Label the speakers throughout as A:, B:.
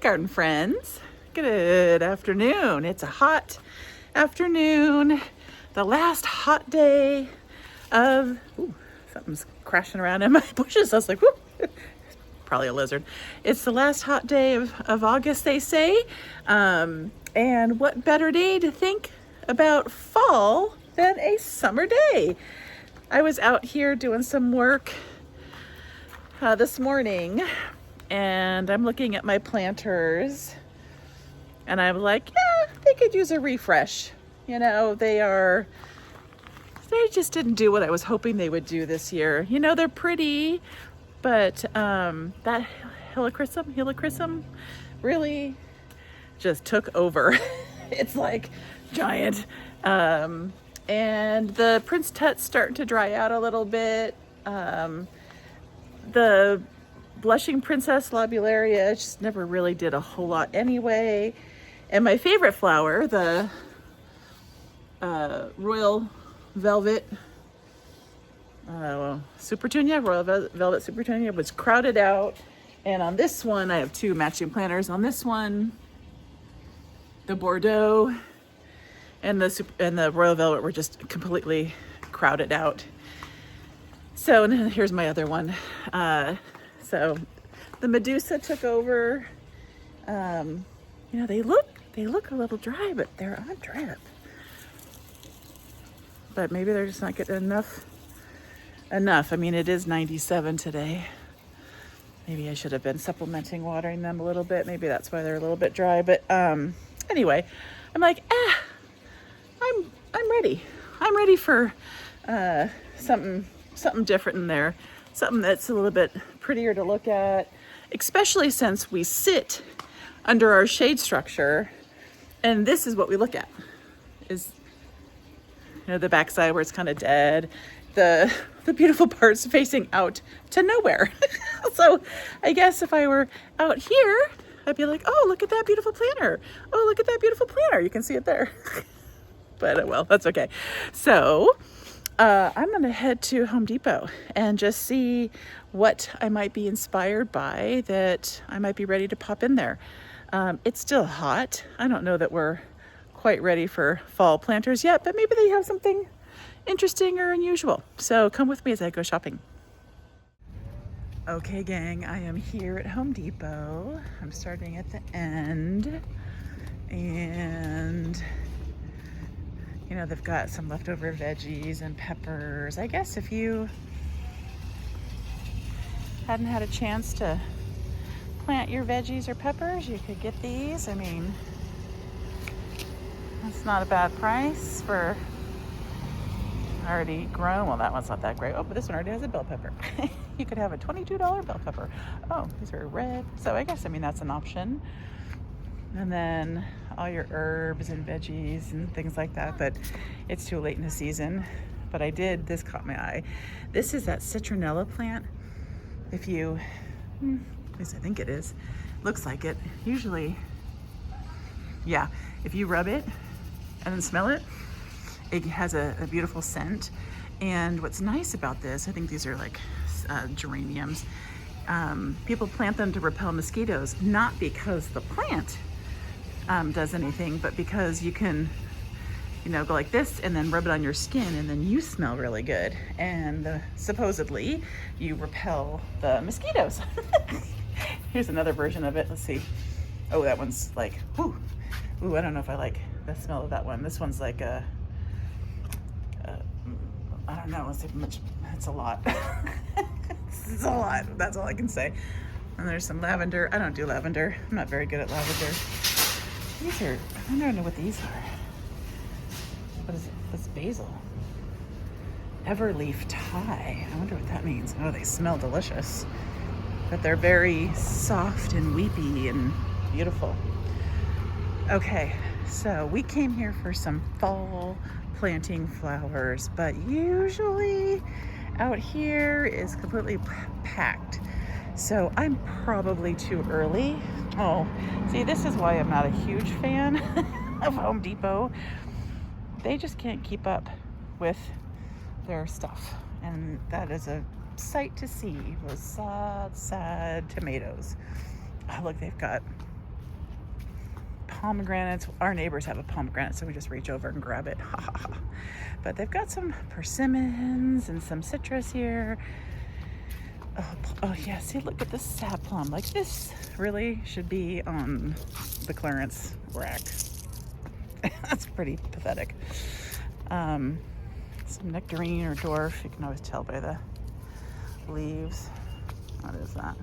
A: garden friends. Good afternoon. It's a hot afternoon. The last hot day of, something's crashing around in my bushes. I was like, whoop, probably a lizard. It's the last hot day of August, they say. And what better day to think about fall than a summer day? I was out here doing some work this morning, and I'm looking at my planters, and I'm like, yeah, they could use a refresh. You know, they just didn't do what I was hoping they would do this year. You know, they're pretty, but that helichrysum really just took over. It's like giant. And the Prince Tut's starting to dry out a little bit. The blushing princess lobularia just never really did a whole lot anyway. And my favorite flower, the royal velvet supertunia, royal velvet supertunia, was crowded out. And on this one, I have two matching planters. On this one, the Bordeaux and the royal velvet were just completely crowded out. So, and then here's my other one. So the Medusa took over. You know, they look a little dry, but they're on drip. But maybe they're just not getting enough. I mean, it is 97 today. Maybe I should have been supplementing, watering them a little bit. Maybe that's why they're a little bit dry. But anyway, I'm like, I'm ready. I'm ready for something different in there. Something that's a little bit prettier to look at, especially since we sit under our shade structure, and this is what we look at, is, you know, the backside where it's kind of dead, the beautiful parts facing out to nowhere. So I guess if I were out here, I'd be like, oh, look at that beautiful planter. Oh, look at that beautiful planter. You can see it there. But well, that's okay. So I'm gonna head to Home Depot and just see what I might be inspired by that I might be ready to pop in there. It's still hot. I don't know that we're quite ready for fall planters yet, but maybe they have something interesting or unusual. So come with me as I go shopping. Okay, gang, I am here at Home Depot. I'm starting at the end, and you know, they've got some leftover veggies and peppers. I guess if you hadn't had a chance to plant your veggies or peppers, you could get these. I mean, that's not a bad price for already grown. Well, that one's not that great. Oh, but this one already has a bell pepper. You could have a $22 bell pepper. Oh, these are red. So I guess, I mean, that's an option. And then all your herbs and veggies and things like that, but it's too late in the season. But this caught my eye. This is that citronella plant. If you, at least I think it is, looks like it. Usually, yeah, if you rub it and then smell it, it has a beautiful scent. And what's nice about this, I think these are like geraniums. People plant them to repel mosquitoes, not because the plant does anything, but because you can, you know, go like this and then rub it on your skin, and then you smell really good, and supposedly you repel the mosquitoes. Here's another version of it. Let's see. Oh, that one's like, ooh, I don't know if I like the smell of that one. This one's like I don't know. Let's see how much. It's a lot. It's a lot. That's all I can say. And there's some lavender. I don't do lavender. I'm not very good at lavender. These are, I don't know what these are. What is it? What's basil? Everleaf Thai. I wonder what that means. Oh, they smell delicious. But they're very soft and weepy and beautiful. Okay, so we came here for some fall planting flowers, but usually out here is completely packed. So I'm probably too early. Oh, see, this is why I'm not a huge fan of Home Depot. They just can't keep up with their stuff. And that is a sight to see, those sad, sad tomatoes. Oh, look, they've got pomegranates. Our neighbors have a pomegranate, so we just reach over and grab it. But they've got some persimmons and some citrus here. Oh yeah, see, look at this sap plum. Like, this really should be on the clearance rack. That's pretty pathetic. Some nectarine or dwarf. You can always tell by the leaves. What is that?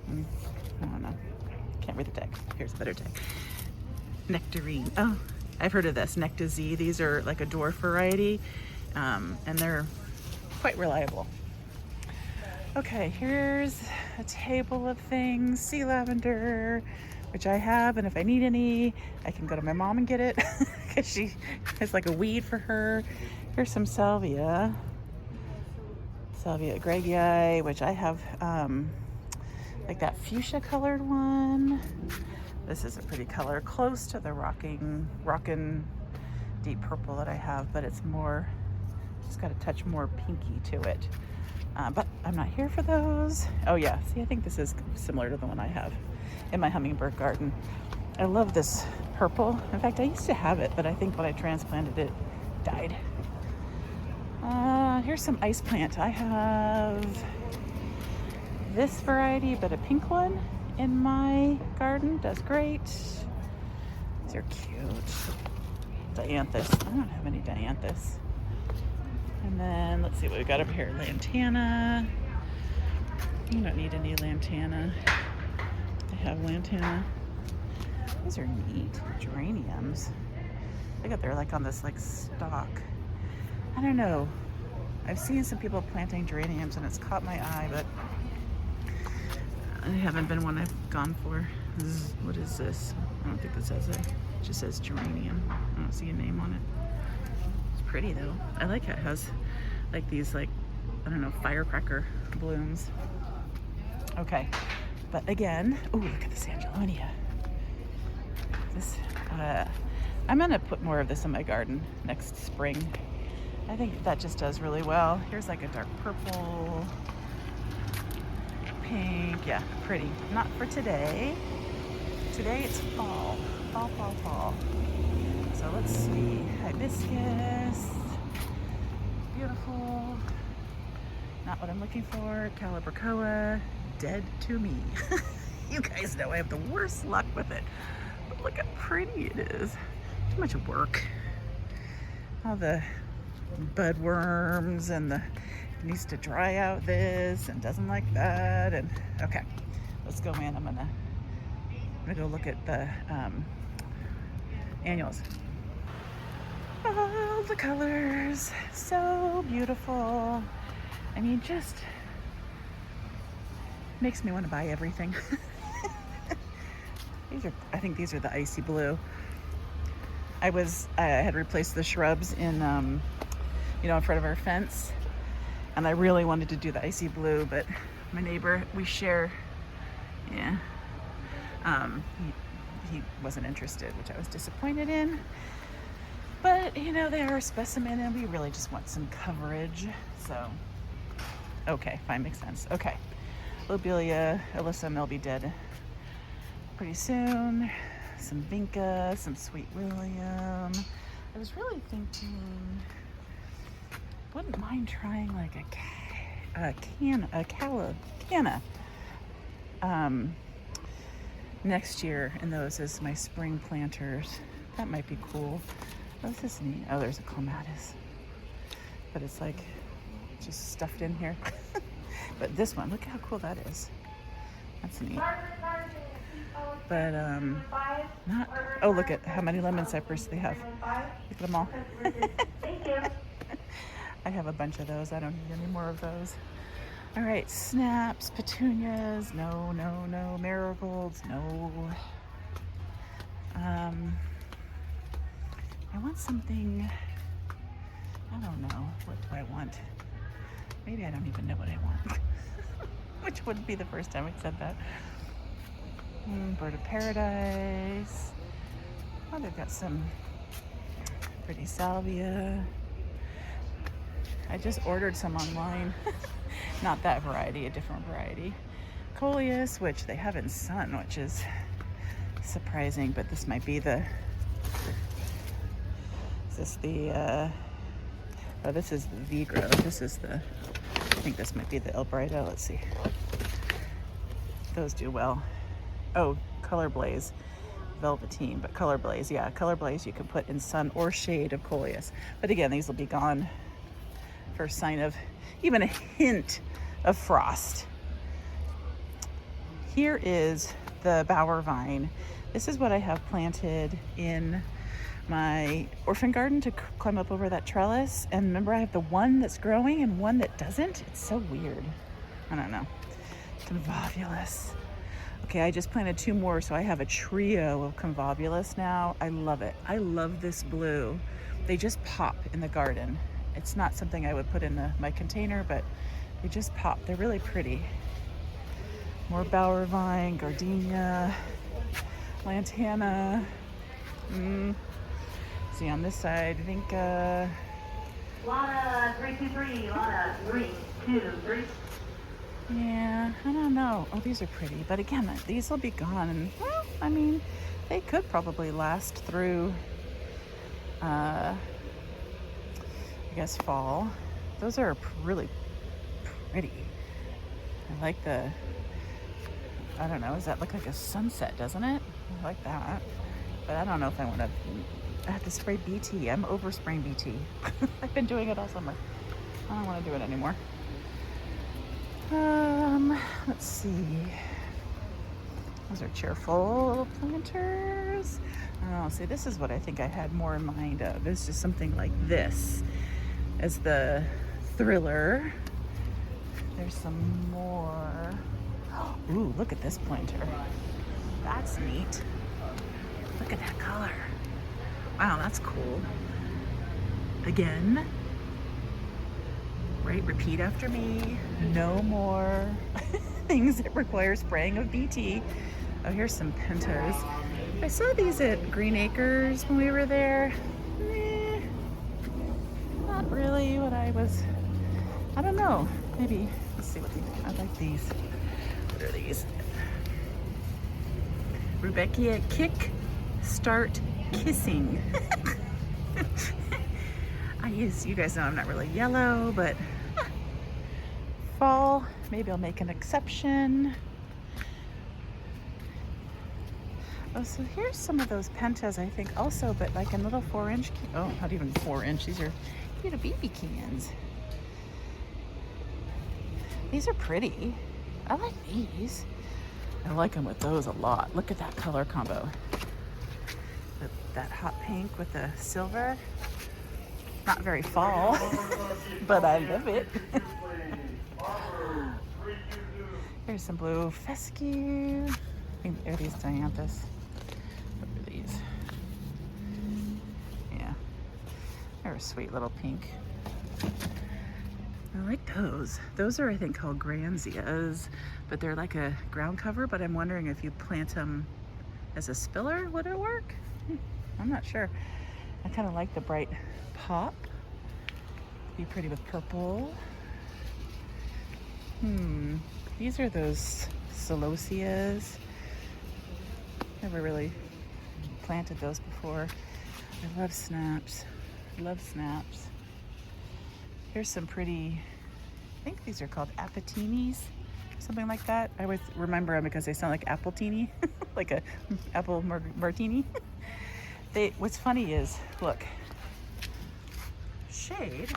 A: I don't know. Can't read the tag. Here's a better tag. Nectarine. Oh, I've heard of this. Nectazie. These are like a dwarf variety, and they're quite reliable. Okay, here's a table of things. Sea lavender, which I have, and if I need any, I can go to my mom and get it because she has like a weed for her. Here's some salvia. Salvia Greggii, which I have like that fuchsia colored one. This is a pretty color, close to the rockin' deep purple that I have, but it's got a touch more pinky to it. But I'm not here for those. Oh yeah, see, I think this is similar to the one I have in my hummingbird garden. I love this purple. In fact, I used to have it, but I think when I transplanted it, died. Here's some ice plant. I have this variety, but a pink one in my garden. Does great. These are cute. Dianthus. I don't have any dianthus. And then let's see what we got over here. Lantana. You don't need any lantana. I have lantana. These are neat. Geraniums. Look at, they're like on this like stalk. I don't know. I've seen some people planting geraniums and it's caught my eye, but I haven't been one I've gone for. What is this? I don't think this has it just says geranium. I don't see a name on it. It's pretty though. I like how it has like these, like, I don't know, firecracker blooms. Okay, but again, oh, look at this Angelonia. This, I'm gonna put more of this in my garden next spring. I think that just does really well. Here's like a dark purple, pink, yeah, pretty. Not for today. Today it's fall. Fall. So let's see, hibiscus, beautiful. Not what I'm looking for. Calibrachoa, dead to me. You guys know I have the worst luck with it. But look how pretty it is. Too much work. All the bud worms and it needs to dry out this and doesn't like that. And okay, let's go in. I'm gonna go look at the annuals. All the colors, so beautiful. I mean, just makes me want to buy everything. I think these are the icy blue. I had replaced the shrubs in, in front of our fence, and I really wanted to do the icy blue, but my neighbor, we share, yeah, he wasn't interested, which I was disappointed in. But they are a specimen, and we really just want some coverage. So, okay, fine, makes sense. Okay, Lobelia, Alyssum, they'll be dead pretty soon. Some Vinca, some Sweet William. I was really thinking, wouldn't mind trying like a canna next year, and those as my spring planters. That might be cool. Oh, this is neat. Oh, there's a clematis, but it's like just stuffed in here. But this one, look how cool that is. That's neat. But not. Oh, look at how many lemon cypress they have. Look at them all. I have a bunch of those. I don't need any more of those. All right, snaps, petunias. No. Marigolds. No. I want something. I don't know. What do I want? Maybe I don't even know what I want. Which wouldn't be the first time I said that. Bird of paradise. Oh, they've got some pretty salvia. I just ordered some online. Not that variety, a different variety. Coleus, which they have in sun, which is surprising, but this might be the, is this the, oh, this is the V-Grow. This is the, I think this might be the El Brido. Let's see. Those do well. Oh, Color Blaze. Velveteen, but Color Blaze, yeah, Color Blaze you can put in sun or shade of coleus. But again, these will be gone. First sign of even a hint of frost. Here is the bower vine. This is what I have planted in my orphan garden to climb up over that trellis. And remember, I have the one that's growing and one that doesn't. It's so weird. I don't know. Convolvulus. Okay, I just planted 2 more, so I have a trio of convolvulus now. I love it. I love this blue. They just pop in the garden. It's not something I would put in my container, but they just pop. They're really pretty. More bower vine, gardenia, lantana. See on this side, Vinca.
B: Lana 323, Lana 323.
A: Yeah, I don't know. Oh, these are pretty. But again, these will be gone. And, well, I mean, they could probably last through, I guess, fall. Those are really pretty. I like the, I don't know, does that look like a sunset, doesn't it? I like that. But I don't know if I want to, I have to spray BT. I'm over spraying BT. I've been doing it all summer. I don't want to do it anymore. Let's see. Those are cheerful little planters. Oh, see, this is what I think I had more in mind of. It's just something like this as the thriller. There's some more. Ooh, look at this planter. That's neat. Look at that color. Wow, that's cool. Again. Right, repeat after me. No more things that require spraying of BT. Oh, here's some Pentas. I saw these at Green Acres when we were there. Not really what I was, I don't know. Maybe, let's see what these, I like these. What are these? Rudbeckia Kick Start Kissing. You guys know I'm not really yellow, but fall, maybe I'll make an exception. Oh, so here's some of those Pentas, I think, also, but like in little 4-inch, oh, not even 4-inch, these are little BB cans. These are pretty. I like these. I like them with those a lot. Look at that color combo. That hot pink with the silver. Not very fall, but I love it. Here's some blue fescue. Are these dianthus? What are these? Yeah, they're a sweet little pink. I like those. Those are, I think, called granzias, but they're like a ground cover, but I'm wondering if you plant them as a spiller, would it work? I'm not sure. I kind of like the bright pop. Be pretty with purple. These are those celosias. Never really planted those before. I love snaps. Love snaps. Here's some pretty, I think these are called apatinis, something like that. I always remember them because they sound like appletini, like a apple martini. What's funny is, look, shade.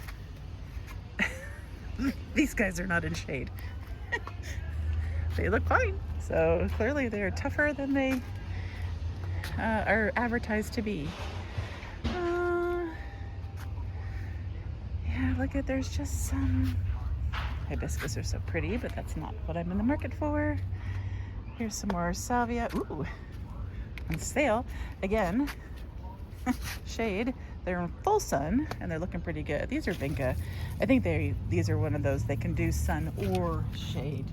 A: These guys are not in shade. They look fine. So clearly they're tougher than they are advertised to be. Yeah, look at, there's just some hibiscus are so pretty, but that's not what I'm in the market for. Here's some more salvia. Ooh, on sale again. Shade. They're in full sun and they're looking pretty good. These are vinca. I think these are one of those they can do sun or shade.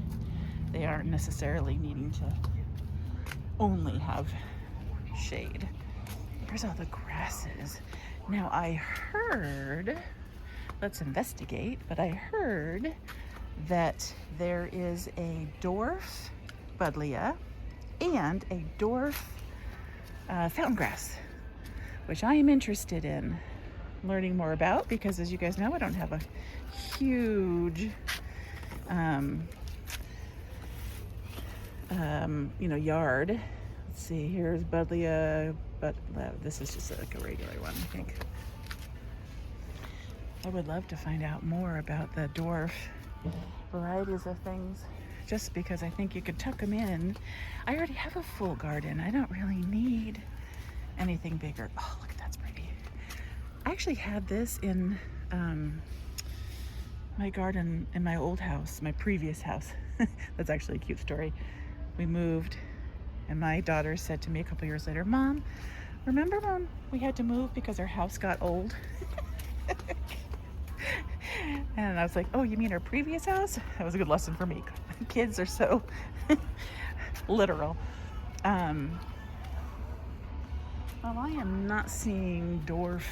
A: They aren't necessarily needing to only have shade. Here's all the grasses. Now I heard, let's investigate, but I heard that there is a dwarf buddleia and a dwarf fountain grass, which I am interested in learning more about because, as you guys know, I don't have a huge yard. Let's see, here's buddleia, but this is just like a regular one, I think. I would love to find out more about the dwarf varieties of things, just because I think you could tuck them in. I already have a full garden. I don't really need anything bigger. Oh, look, that's pretty. I actually had this in my garden in my old house, my previous house. That's actually a cute story. We moved, and my daughter said to me a couple years later, "Mom, remember when we had to move because our house got old?" And I was like, "Oh, you mean our previous house?" That was a good lesson for me. Kids are so literal. Well, I am not seeing dwarf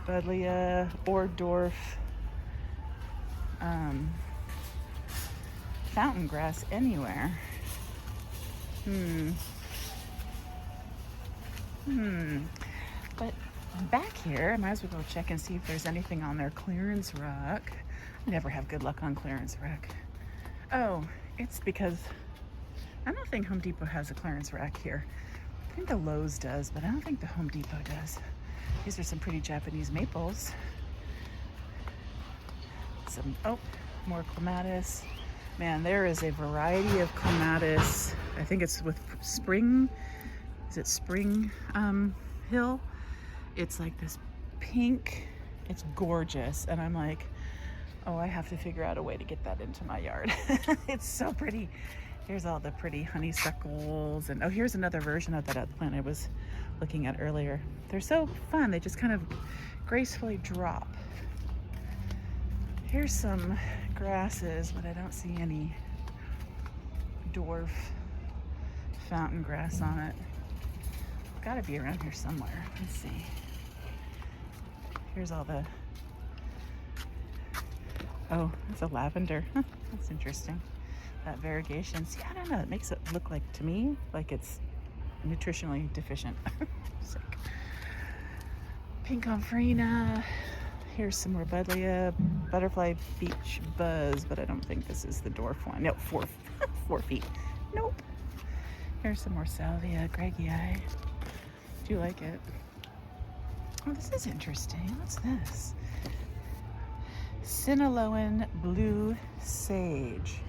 A: buddleia or dwarf fountain grass anywhere. But back here, I might as well go check and see if there's anything on their clearance rack. I never have good luck on clearance rack. Oh, it's because I don't think Home Depot has a clearance rack here. I think the Lowe's does, but I don't think the Home Depot does. These are some pretty Japanese maples. More clematis. Man, there is a variety of clematis. I think it's with spring. Is it spring hill? It's like this pink. It's gorgeous. And I'm like, oh, I have to figure out a way to get that into my yard. It's so pretty. Here's all the pretty honeysuckles. And oh, here's another version of that other plant I was looking at earlier. They're so fun. They just kind of gracefully drop. Here's some grasses, but I don't see any dwarf fountain grass on it. It's gotta be around here somewhere. Let's see. Here's all the, oh, that's a lavender. Huh, that's interesting. That variegation. See, I don't know, it makes it look like, to me, like it's nutritionally deficient. Sick. Pink Amphrena. Here's some more buddleia, butterfly beach buzz, but I don't think this is the dwarf one. No, 4 feet. Nope. Here's some more salvia greggii. Do you like it? Oh, this is interesting. What's this? Sinaloan blue sage.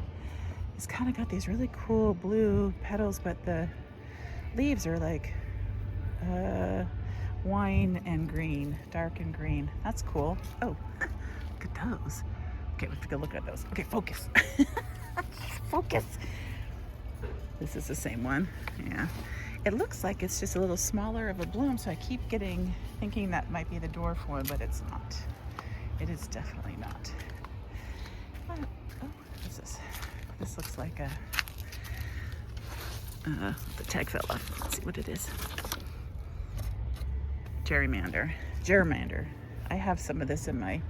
A: It's kind of got these really cool blue petals, but the leaves are like wine and green, dark and green. That's cool. Oh, look at those. Okay, let's take a look at those. Okay, focus. Focus. This is the same one. Yeah. It looks like it's just a little smaller of a bloom, so I keep thinking that might be the dwarf one, but it's not. It is definitely not. Oh, what's this? This looks like a the tag fell off. Let's see what it is. Germander. I have some of this I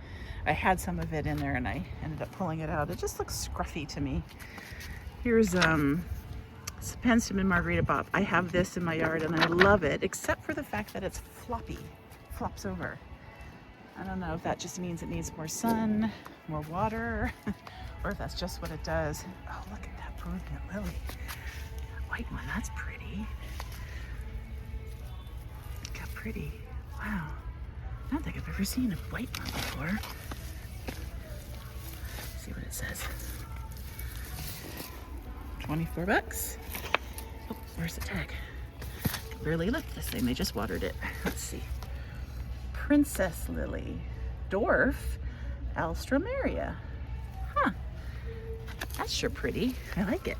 A: had some of it in there and I ended up pulling it out. It just looks scruffy to me. Here's penstemon margarita bop. I have this in my yard and I love it, except for the fact that it's floppy, flops over. I don't know if that just means it needs more sun, more water, or if that's just what it does. Oh, look at that brilliant lily. White one, that's pretty. Look how pretty. Wow. I don't think I've ever seen a white one before. Let's see what it says. 24 bucks. Oh, where's the tag? I can barely lift this thing. They just watered it. Let's see. Princess lily. Dwarf alstroemeria. Huh. That's sure pretty. I like it.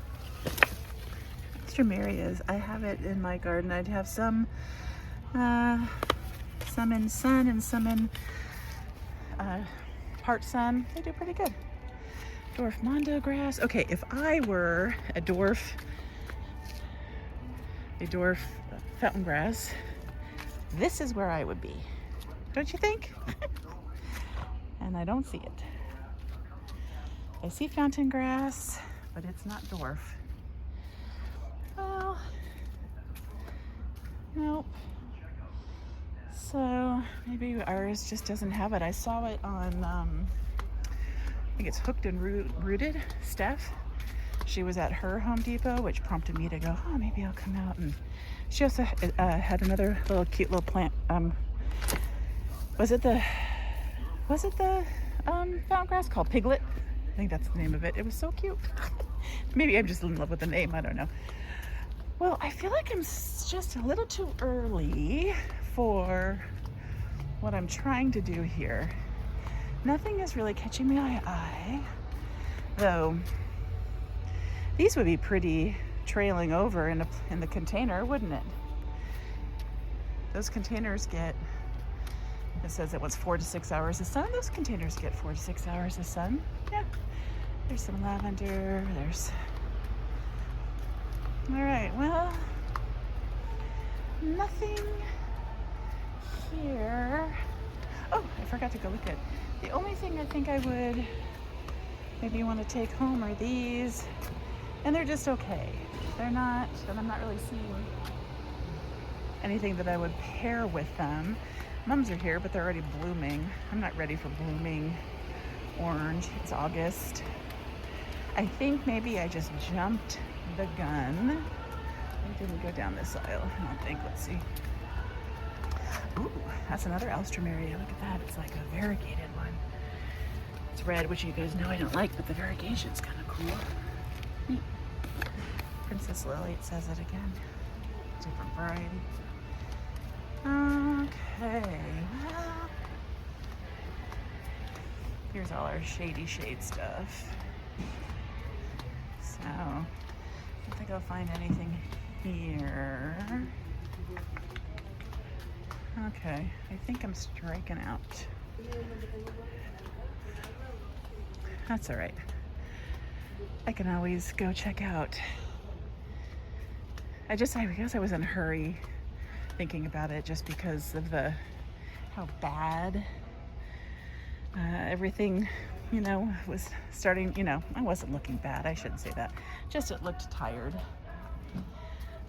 A: Alstromerias. I have it in my garden. I'd have some in sun and some in part sun. They do pretty good. Dwarf mondo grass. Okay, if I were a dwarf fountain grass, this is where I would be. Don't you think? And I don't see it. I see fountain grass, but it's not dwarf. Well, Nope. So maybe ours just doesn't have it. I saw it on, I think it's Hooked and Rooted. Steph. She was at her Home Depot, which prompted me to go, oh, maybe I'll come out. And she also had another little cute little plant. Was it the fountain grass called Piglet? I think that's the name of it. It was so cute. Maybe I'm just in love with the name. I don't know. Well, I feel like I'm just a little too early for what I'm trying to do here. Nothing is really catching my eye, though. These would be pretty trailing over in the container, wouldn't it? Those containers get, it says it wants 4 to 6 hours of sun. Those containers get 4 to 6 hours of sun. Yeah. There's some lavender. All right, well, nothing here. Oh, I forgot to go look at, the only thing I think I would maybe want to take home are these, and they're just okay. They're not, and I'm not really seeing anything that I would pair with them. Mums are here, but they're already blooming. I'm not ready for blooming orange. It's August. I think maybe I just jumped the gun. I didn't go down this aisle, I don't think. Let's see. Ooh, that's another alstroemeria. Look at that. It's like a variegated one. It's red, which you guys know I don't like, but the variegation's kind of cool. Neat. Princess Lily, it says it again. Different variety. Okay, well, here's all our shady shade stuff. So, I don't think I'll find anything here. Okay, I think I'm striking out. That's all right. I can always go check out. I guess I was in a hurry thinking about it just because of how bad everything, was starting. I wasn't looking bad. I shouldn't say that. Just it looked tired.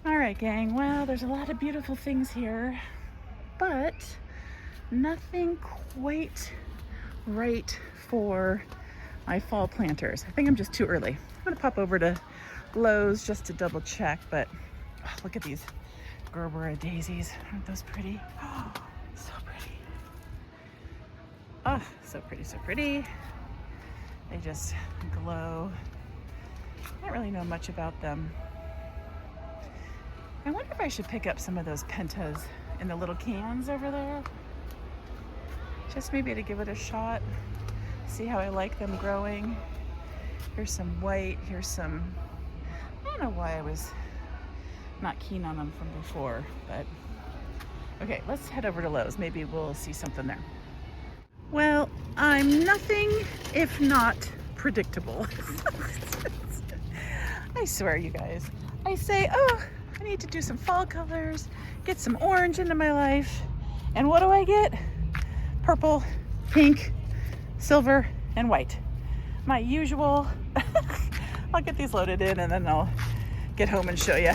A: All right, gang. Well, there's a lot of beautiful things here, but nothing quite right for my fall planters. I think I'm just too early. I'm gonna pop over to Lowe's just to double check, but oh, look at these Gerber daisies. Aren't those pretty? Oh, so pretty. Oh, so pretty, so pretty. They just glow. I don't really know much about them. I wonder if I should pick up some of those Pentas in the little cans over there. Just maybe to give it a shot. See how I like them growing. Here's some white. Here's some, I don't know why I was not keen on them from before, but okay, let's head over to Lowe's. Maybe we'll see something there. Well, I'm nothing if not predictable. I swear, you guys. I say, oh, I need to do some fall colors, get some orange into my life, and what do I get? Purple, pink, silver, and white. My usual. I'll get these loaded in and then I'll get home and show you.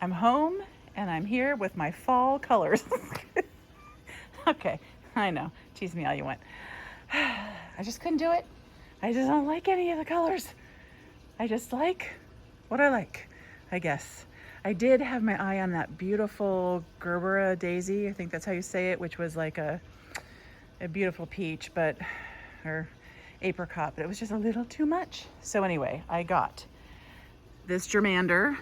A: I'm home and I'm here with my fall colors. Okay, I know. Tease me all you want. I just couldn't do it. I just don't like any of the colors. I just like what I like, I guess. I did have my eye on that beautiful Gerber daisy. I think that's how you say it, which was like a beautiful peach, or apricot, but it was just a little too much. So anyway, I got this germander,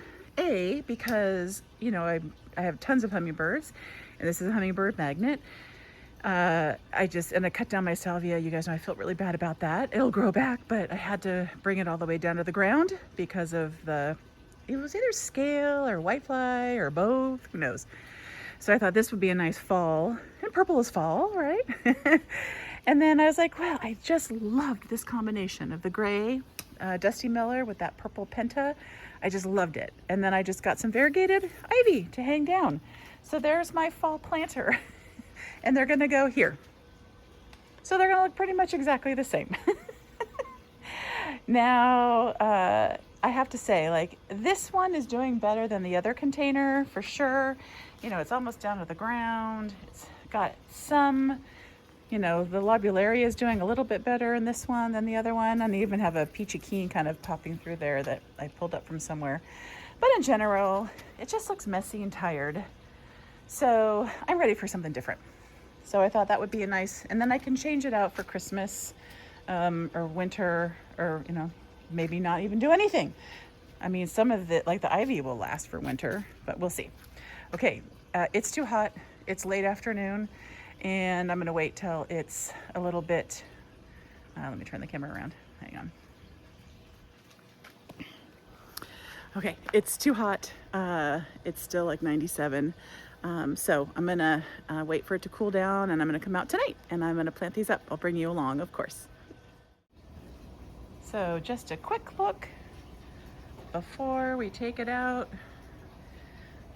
A: because, I have tons of hummingbirds, and this is a hummingbird magnet. I cut down my salvia. You guys know I felt really bad about that. It'll grow back, but I had to bring it all the way down to the ground because of it was either scale or whitefly or both, who knows. So I thought this would be a nice fall, and purple is fall, right? And then I was like, well, I just loved this combination of the gray Dusty Miller with that purple Penta. I just loved it. And then I just got some variegated ivy to hang down. So there's my fall planter. And they're gonna go here. So they're gonna look pretty much exactly the same. Now, I have to say, like, this one is doing better than the other container for sure. You know, it's almost down to the ground. It's got some, you know, the lobularia is doing a little bit better in this one than the other one. And I even have a peachy keen kind of popping through there that I pulled up from somewhere. But in general, it just looks messy and tired. So I'm ready for something different. So I thought that would be a nice, and then I can change it out for Christmas or winter, or, you know, maybe not even do anything. I mean, some of the, like the ivy will last for winter, but we'll see. Okay, it's too hot. It's late afternoon, and I'm gonna wait till it's a little bit, let me turn the camera around, hang on. Okay, it's too hot. It's still like 97. So I'm gonna wait for it to cool down, and I'm gonna come out tonight and I'm gonna plant these up. I'll bring you along, of course. So just a quick look before we take it out.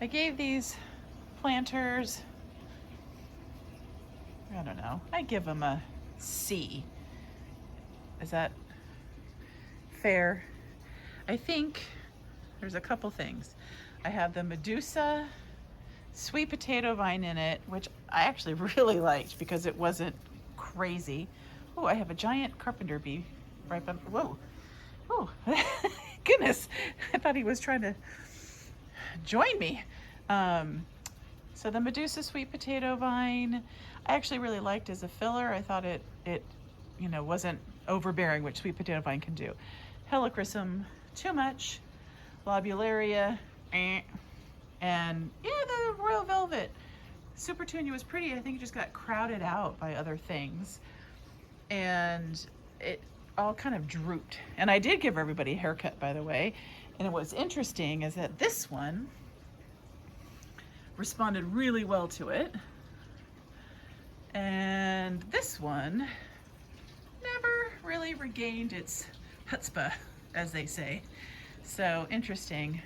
A: I gave these planters, I don't know, I give them a C. Is that fair? I think there's a couple things. I have the Medusa sweet potato vine in it, which I actually really liked because it wasn't crazy. Oh, I have a giant carpenter bee right by, whoa. Oh, goodness. I thought he was trying to join me. So the Medusa sweet potato vine, I actually really liked as a filler. I thought it you know, wasn't overbearing, which sweet potato vine can do. Helichrysum, too much. Lobularia, and yeah, the Royal Velvet. Super Tunia was pretty. I think it just got crowded out by other things. And it all kind of drooped. And I did give everybody a haircut, by the way. And what's interesting is that this one responded really well to it. And this one never really regained its chutzpah, as they say. So interesting.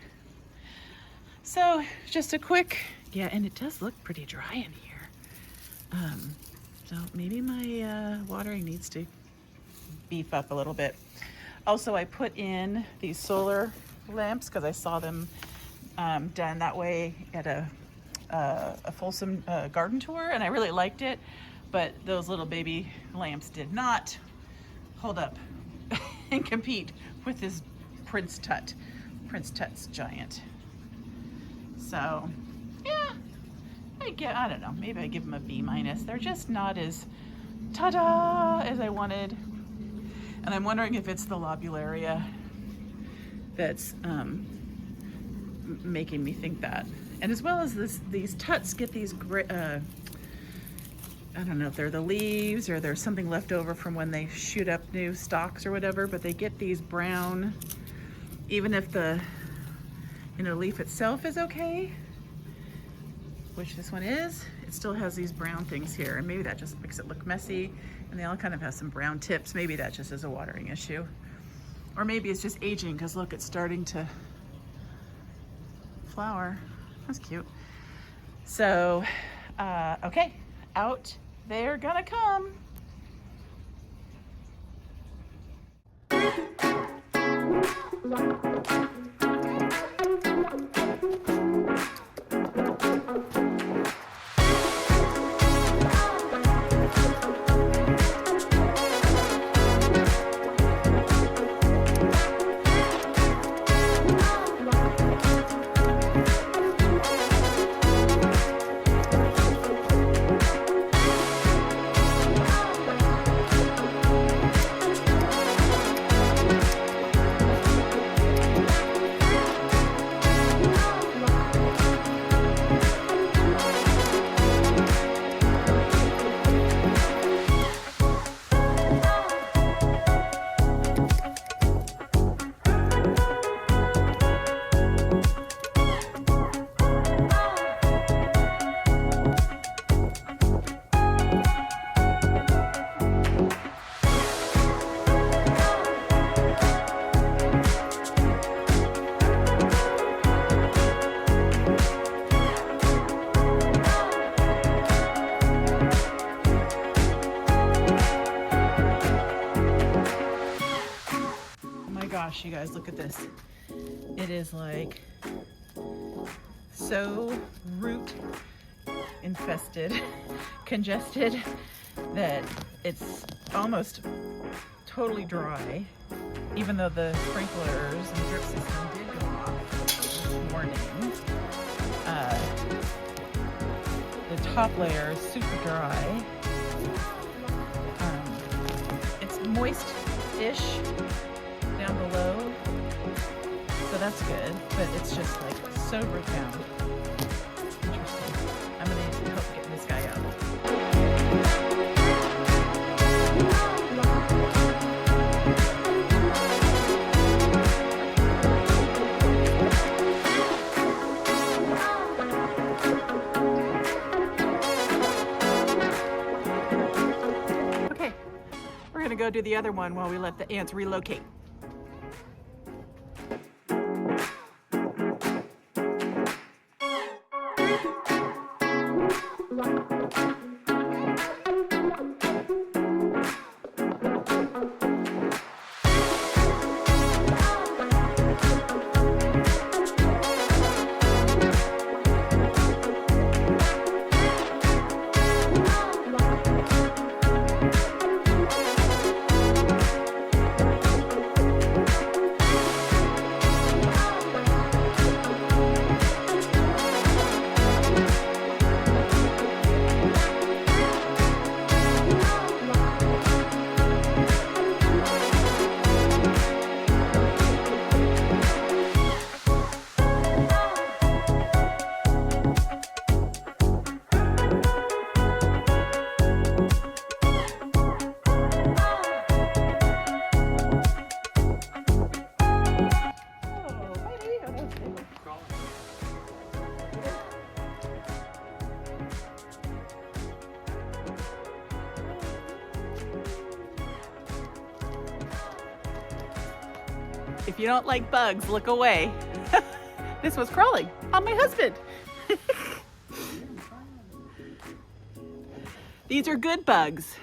A: So just a quick, yeah, and it does look pretty dry in here. So maybe my watering needs to beef up a little bit. Also, I put in these solar lamps because I saw them done that way at a Folsom garden tour, and I really liked it, but those little baby lamps did not hold up and compete with this Prince Tut's giant. So yeah, I don't know, maybe I give them a B-. They're just not as ta-da as I wanted. And I'm wondering if it's the lobularia that's making me think that. And as well as these tuts get these great, I don't know if they're the leaves or there's something left over from when they shoot up new stalks or whatever, but they get these brown, even if the, you know, leaf itself is okay, which this one is, it still has these brown things here. And maybe that just makes it look messy. And they all kind of have some brown tips. Maybe that just is a watering issue. Or maybe it's just aging, because look, it's starting to flower. That's cute. So, okay, out they're gonna come. You guys, look at this. it is like so root infested, congested, that it's almost totally dry, even though the sprinklers and drip system did go off this morning. The top layer is super dry. It's moist-ish down below, so that's good, but it's just like so root bound. Interesting. I'm gonna need some help getting this guy out. Okay, we're gonna go do the other one while we let the ants relocate. If you don't like bugs, look away. This was crawling on my husband. These are good bugs.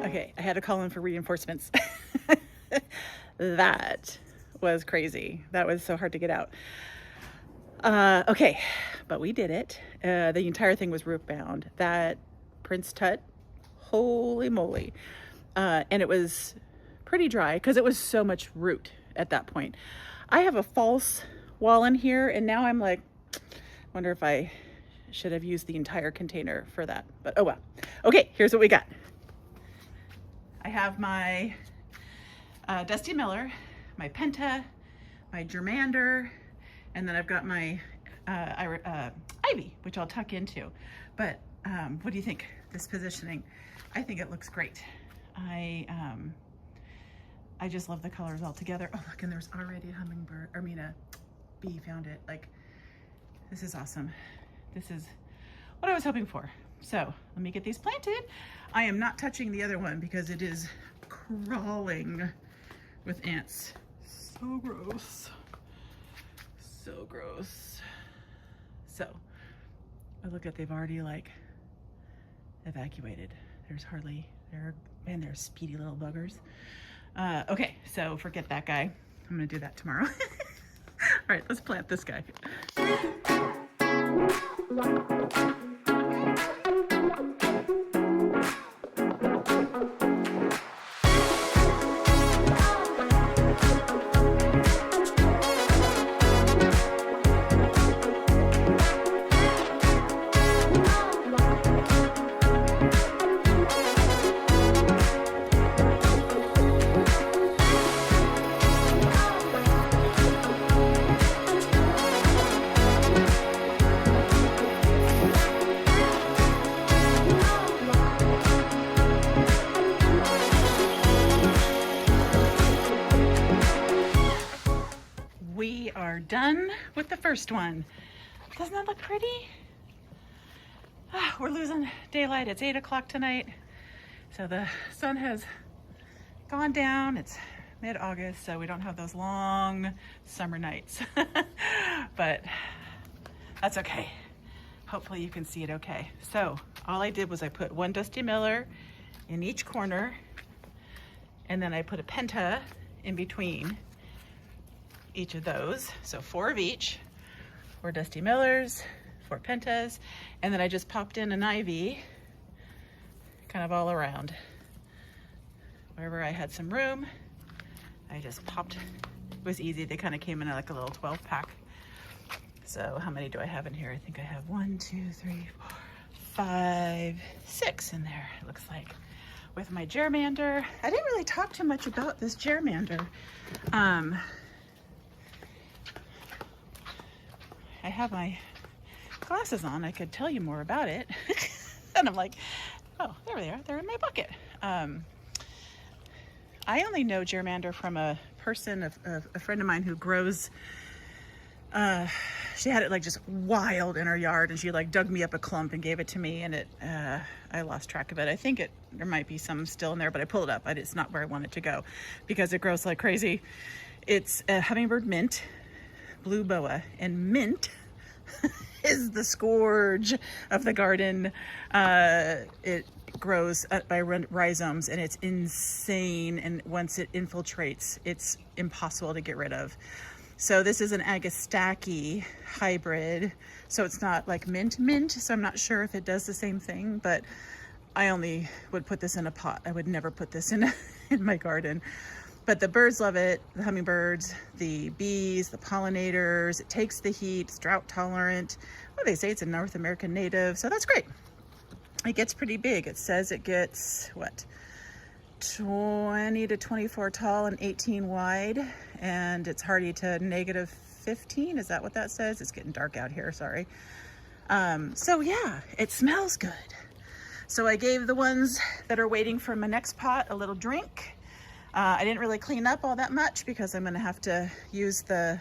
A: Okay, I had to call in for reinforcements. That was crazy. That was so hard to get out. Okay, but we did it. The entire thing was root bound. That Prince Tut, holy moly. And it was pretty dry because it was so much root at that point. I have a false wall in here, and now I'm like, wonder if I should have used the entire container for that, but oh well. Okay, here's what we got. I have my Dusty Miller, my Penta, my Germander, and then I've got my Ivy, which I'll tuck into. But what do you think, this positioning? I think it looks great. I just love the colors all together. Oh look, and there's already a hummingbird, I mean a bee found it. Like, this is awesome. This is what I was hoping for. So let me get these planted. I am not touching the other one because it is crawling with ants. So gross. So gross. So, oh, look at, they've already like evacuated. There's hardly, man, they're speedy little buggers. Okay, so forget that guy. I'm gonna do that tomorrow. All right, let's plant this guy. we are done with the first one. Doesn't that look pretty? We're losing daylight. It's 8 o'clock tonight. So the sun has gone down. It's mid-August, so we don't have those long summer nights. But that's okay. Hopefully you can see it okay. So all I did was I put one Dusty Miller in each corner, and then I put a Penta in between each of those. So 4 of each, 4 Dusty Millers, 4 Pentas, and then I just popped in an ivy kind of all around. Wherever I had some room, I just popped. It was easy. They kind of came in like a little 12 pack. So how many do I have in here? I think I have 1, 2, 3, 4, 5, 6 in there, it looks like. With my germander. I didn't really talk too much about this germander. I have my glasses on. I could tell you more about it. And I'm like, oh, there they are. They're in my bucket. I only know germander from a person, a friend of mine who grows, she had it like just wild in her yard, and she like dug me up a clump and gave it to me, and it, I lost track of it. I think there might be some still in there, but I pulled it up. It's not where I want it to go because it grows like crazy. It's a hummingbird mint, blue boa, and mint is the scourge of the garden. It grows by rhizomes, and it's insane, and once it infiltrates, it's impossible to get rid of. So this is an Agastache hybrid, so it's not like mint, so I'm not sure if it does the same thing, but I only would put this in a pot. I would never put this in my garden. But the birds love it, the hummingbirds, the bees, the pollinators. It takes the heat, it's drought tolerant. Well, they say it's a North American native, so that's great. It gets pretty big. It says it gets, what, 20 to 24 tall and 18 wide, and it's hardy to -15. Is that what that says? It's getting dark out here, sorry. So yeah, it smells good. So I gave the ones that are waiting for my next pot a little drink. I didn't really clean up all that much because I'm gonna have to use the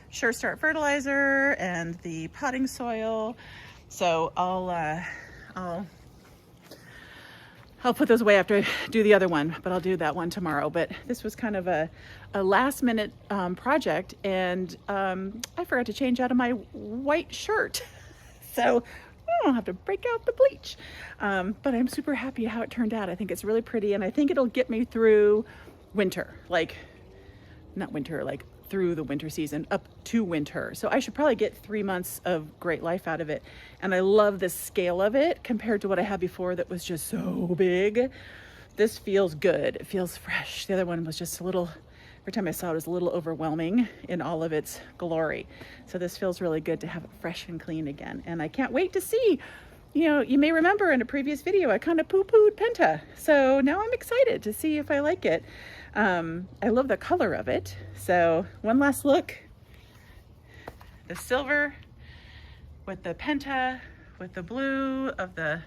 A: Sure Start fertilizer and the potting soil. So I'll put those away after I do the other one, but I'll do that one tomorrow. But this was kind of a last minute project, and I forgot to change out of my white shirt. So I don't have to break out the bleach. But I'm super happy how it turned out. I think it's really pretty, and I think it'll get me through winter, not winter, like through the winter season up to winter. So I should probably get 3 months of great life out of it. And I love the scale of it compared to what I had before that was just so big. This feels good. It feels fresh. The other one was just a little, every time I saw it, it was a little overwhelming in all of its glory. So this feels really good to have it fresh and clean again. And I can't wait to see. You know, you may remember in a previous video, I kind of poo-pooed Penta. So now I'm excited to see if I like it. I love the color of it. So one last look. The silver with the Penta, with the blue of the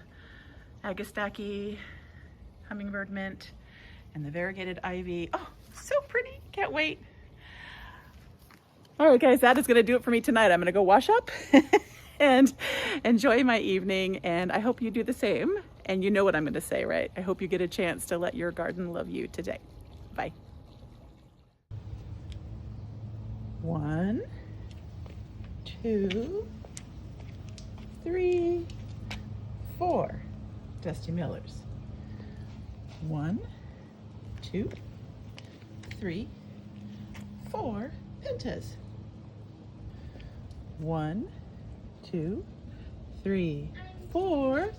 A: Agastache hummingbird mint, and the variegated ivy. Oh, so pretty. Can't wait. All right, guys, that is going to do it for me tonight. I'm going to go wash up and enjoy my evening, and I hope you do the same. And you know what I'm going to say, right? I hope you get a chance to let your garden love you today. Bye. 1, 2, 3, 4 Dusty Millers. 1, 2, 3, 4 Pentas. 1, 2, 3, 4.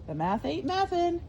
A: The math ain't mathin'.